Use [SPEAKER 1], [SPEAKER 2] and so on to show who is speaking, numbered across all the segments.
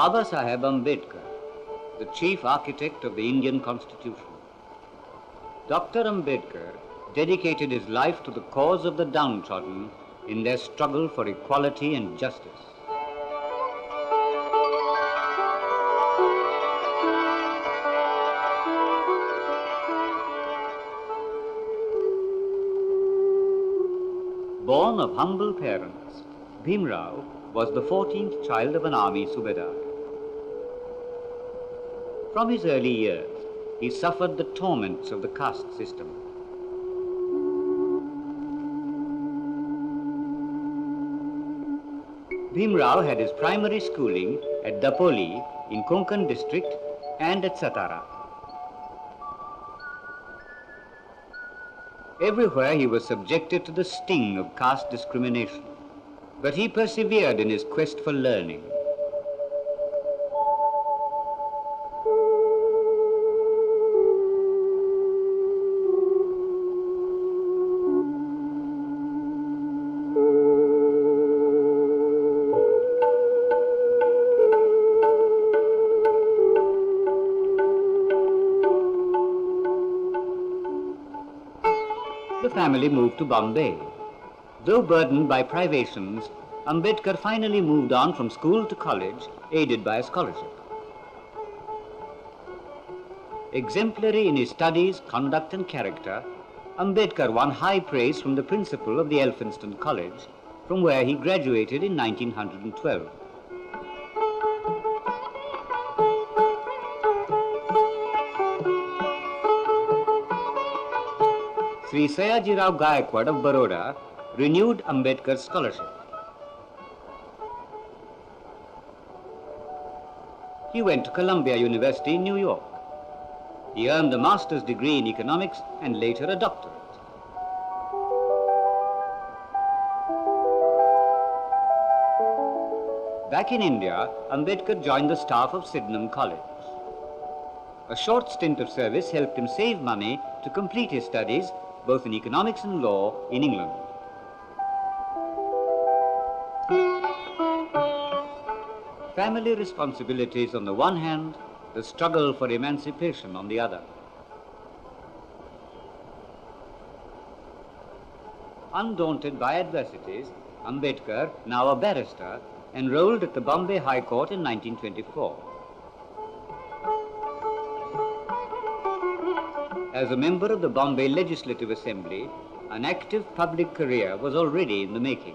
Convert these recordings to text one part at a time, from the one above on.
[SPEAKER 1] Babasaheb Ambedkar, the chief architect of the Indian Constitution. Dr. Ambedkar dedicated his life to the cause of the downtrodden in their struggle for equality and justice. Born of humble parents, Bhimrao was the 14th child of an army subedar. From his early years, he suffered the torments of the caste system. Bhimrao had his primary schooling at Dapoli in Konkan district and at Satara. Everywhere he was subjected to the sting of caste discrimination, but he persevered in his quest for learning. The family moved to Bombay. Though burdened by privations, Ambedkar finally moved on from school to college, aided by a scholarship. Exemplary in his studies, conduct and character, Ambedkar won high praise from the principal of the Elphinstone College, from where he graduated in 1912. Sri Sayajirao Gaikwad of Baroda renewed Ambedkar's scholarship. He went to Columbia University in New York. He earned a master's degree in economics and later a doctorate. Back in India, Ambedkar joined the staff of Sydenham College. A short stint of service helped him save money to complete his studies both in economics and law in England. Family responsibilities on the one hand, the struggle for emancipation on the other. Undaunted by adversities, Ambedkar, now a barrister, enrolled at the Bombay High Court in 1924. As a member of the Bombay Legislative Assembly, an active public career was already in the making.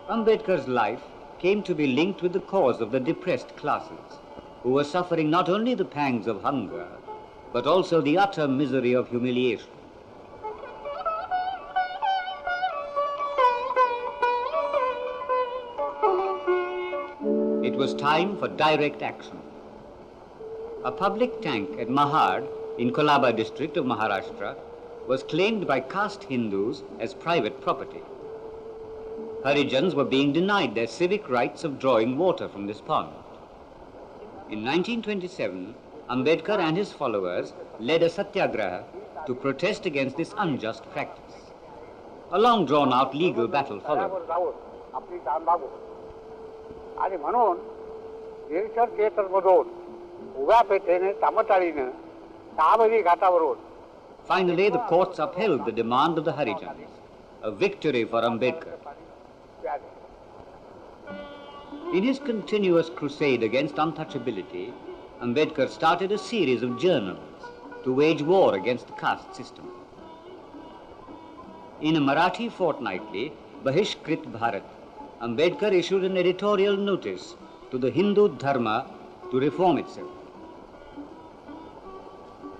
[SPEAKER 1] Ambedkar's life came to be linked with the cause of the depressed classes, who were suffering not only the pangs of hunger, but also the utter misery of humiliation. It was time for direct action. A public tank at Mahad in Kolaba District of Maharashtra was claimed by caste Hindus as private property. Hanjans were being denied their civic rights of drawing water from this pond. In 1927, Ambedkar and his followers led a satyagraha to protest against this unjust practice. A long drawn-out legal battle followed. Finally, the courts upheld the demand of the Hanjans, a victory for Ambedkar. In his continuous crusade against untouchability, Ambedkar started a series of journals to wage war against the caste system. In a Marathi fortnightly, Bahishkrit Bharat, Ambedkar issued an editorial notice to the Hindu Dharma to reform itself.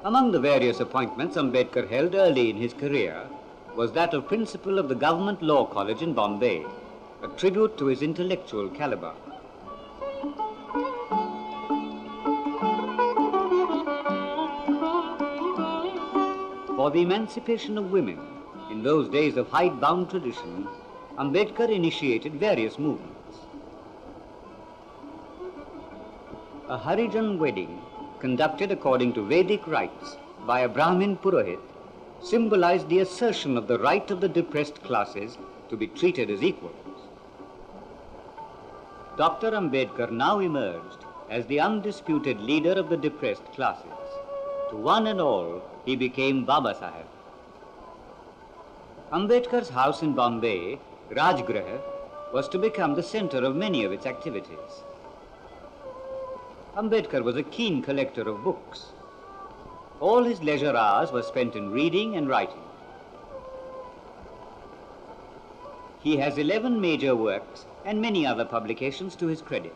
[SPEAKER 1] Among the various appointments Ambedkar held early in his career was that of principal of the Government Law College in Bombay, a tribute to his intellectual caliber. For the emancipation of women, in those days of hidebound tradition, Ambedkar initiated various movements. A Harijan wedding, conducted according to Vedic rites by a Brahmin Purohit, symbolized the assertion of the right of the depressed classes to be treated as equals. Dr. Ambedkar now emerged as the undisputed leader of the depressed classes. To one and all, he became Babasaheb. Ambedkar's house in Bombay, Rajgraha, was to become the center of many of its activities. Ambedkar was a keen collector of books. All his leisure hours were spent in reading and writing. He has 11 major works and many other publications to his credit.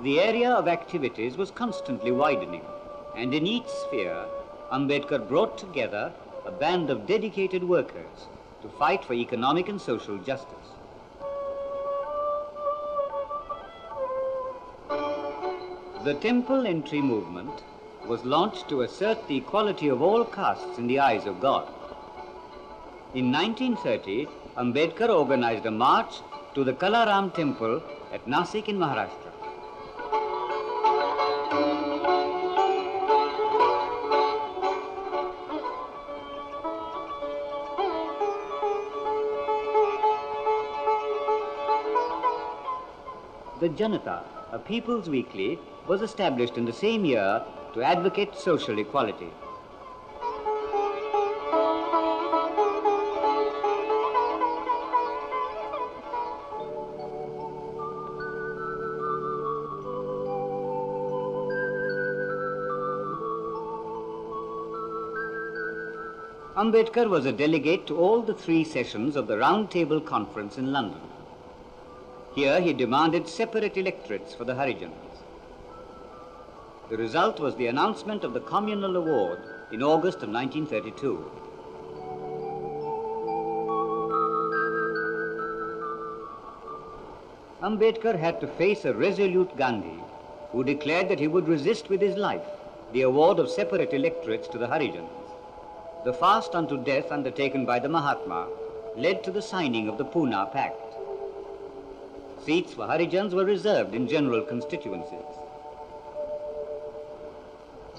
[SPEAKER 1] The area of activities was constantly widening, and in each sphere, Ambedkar brought together a band of dedicated workers to fight for economic and social justice. The temple entry movement was launched to assert the equality of all castes in the eyes of God. In 1930, Ambedkar organized a march to the Kalaram temple at Nasik in Maharashtra. The Janata, a people's weekly, was established in the same year to advocate social equality. Ambedkar was a delegate to all the 3 sessions of the Round Table Conference in London. Here he demanded separate electorates for the Hanjans. The result was the announcement of the Communal Award in August of 1932. Ambedkar had to face a resolute Gandhi who declared that he would resist with his life the award of separate electorates to the Hanjans. The fast unto death undertaken by the Mahatma led to the signing of the Pune Pact. Seats for Harijans were reserved in general constituencies.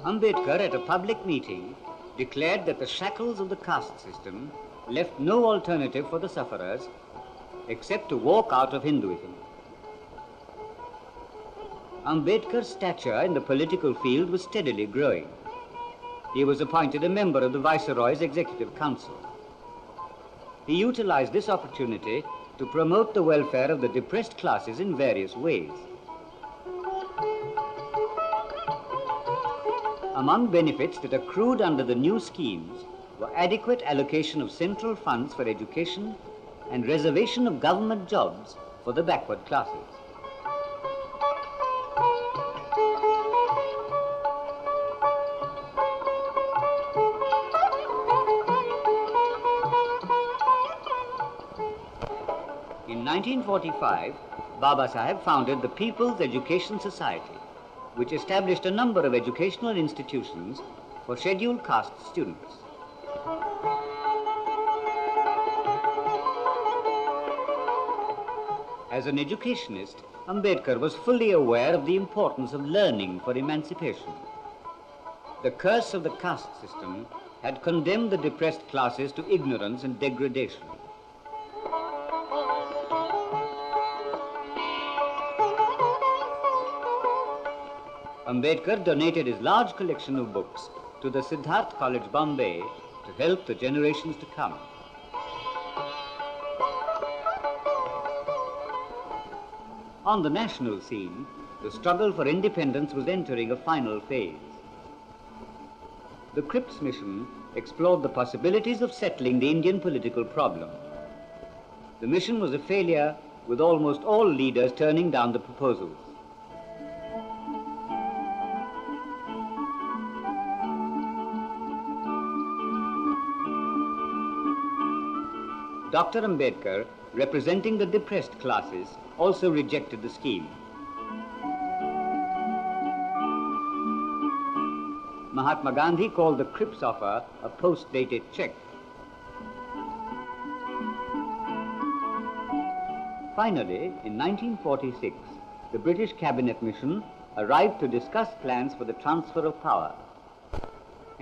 [SPEAKER 1] Ambedkar, at a public meeting, declared that the shackles of the caste system left no alternative for the sufferers except to walk out of Hinduism. Ambedkar's stature in the political field was steadily growing. He was appointed a member of the Viceroy's Executive Council. He utilized this opportunity to promote the welfare of the depressed classes in various ways. Among benefits that accrued under the new schemes were adequate allocation of central funds for education and reservation of government jobs for the backward classes. In 1945, Babasaheb founded the People's Education Society, which established a number of educational institutions for scheduled caste students. As an educationist, Ambedkar was fully aware of the importance of learning for emancipation. The curse of the caste system had condemned the depressed classes to ignorance and degradation. Ambedkar donated his large collection of books to the Siddharth College, Bombay, to help the generations to come. On the national scene, the struggle for independence was entering a final phase. The Cripps mission explored the possibilities of settling the Indian political problem. The mission was a failure, with almost all leaders turning down the proposals. Dr. Ambedkar, representing the depressed classes, also rejected the scheme. Mahatma Gandhi called the Cripps offer a post-dated check. Finally, in 1946, the British Cabinet mission arrived to discuss plans for the transfer of power.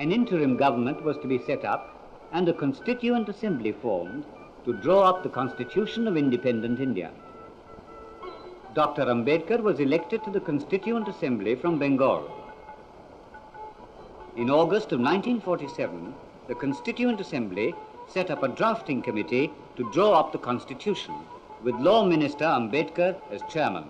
[SPEAKER 1] An interim government was to be set up and a constituent assembly formed to draw up the Constitution of Independent India. Dr. Ambedkar was elected to the Constituent Assembly from Bengal. In August of 1947, the Constituent Assembly set up a drafting committee to draw up the Constitution, with Law Minister Ambedkar as chairman.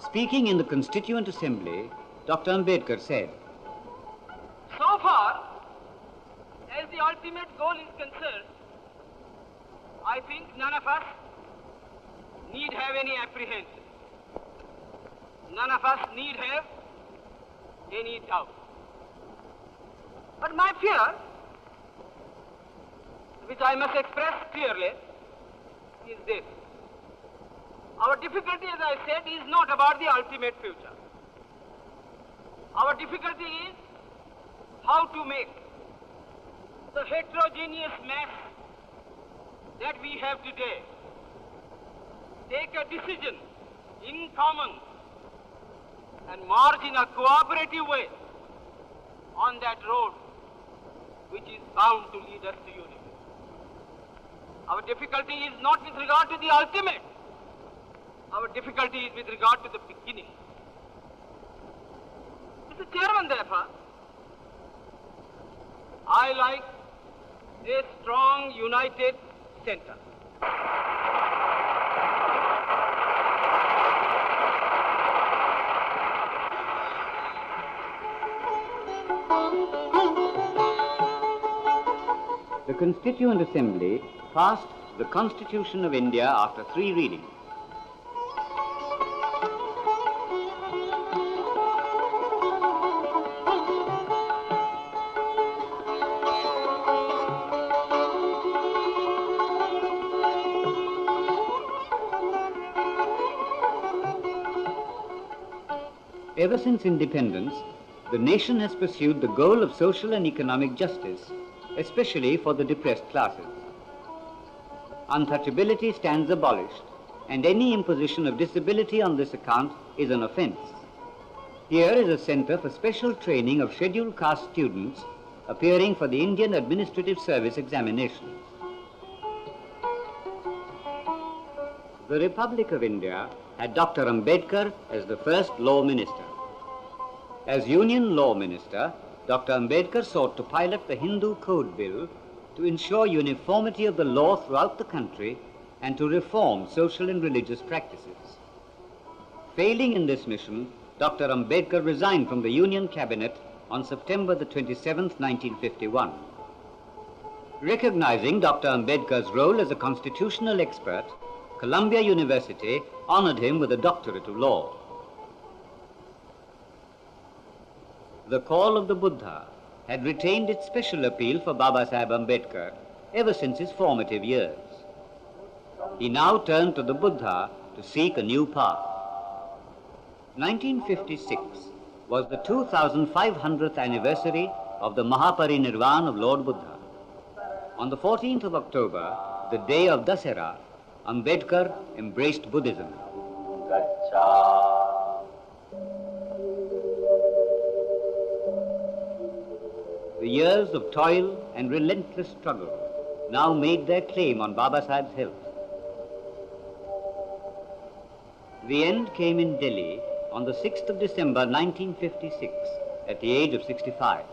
[SPEAKER 1] Speaking in the Constituent Assembly, Dr. Ambedkar said,
[SPEAKER 2] "So far as the ultimate goal is concerned, I think none of us need have any apprehension. None of us need have any doubt. But my fear, which I must express clearly, is this. Our difficulty, as I said, is not about the ultimate future. Our difficulty is how to make the heterogeneous mass that we have today take a decision in common and march in a cooperative way on that road which is bound to lead us to unity. Our difficulty is not with regard to the ultimate. Our difficulty is with regard to the beginning. Mr. Chairman, therefore, I like a strong, united center.
[SPEAKER 1] The Constituent Assembly passed the Constitution of India after 3 readings. Ever since independence, the nation has pursued the goal of social and economic justice, especially for the depressed classes. Untouchability stands abolished, and any imposition of disability on this account is an offense. Here is a center for special training of scheduled caste students appearing for the Indian Administrative Service examinations. The Republic of India had Dr. Ambedkar as the first law minister. As Union Law Minister, Dr. Ambedkar sought to pilot the Hindu Code Bill to ensure uniformity of the law throughout the country and to reform social and religious practices. Failing in this mission, Dr. Ambedkar resigned from the Union Cabinet on September the 27th, 1951. Recognizing Dr. Ambedkar's role as a constitutional expert, Columbia University honored him with a doctorate of law. The call of the Buddha had retained its special appeal for Babasaheb Ambedkar ever since his formative years. He now turned to the Buddha to seek a new path. 1956 was the 2500th anniversary of the Mahaparinirvan of Lord Buddha. On the 14th of October, the day of Dasara, Ambedkar embraced Buddhism. The years of toil and relentless struggle now made their claim on Babasaheb's health. The end came in Delhi on the 6th of December 1956 at the age of 65.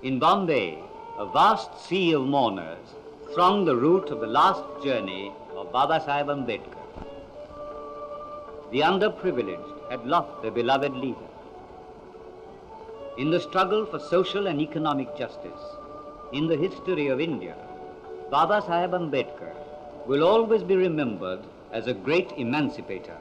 [SPEAKER 1] In Bombay, a vast sea of mourners thronged the route of the last journey of Babasaheb Ambedkar. The underprivileged had lost their beloved leader. In the struggle for social and economic justice, in the history of India, Babasaheb Ambedkar will always be remembered as a great emancipator.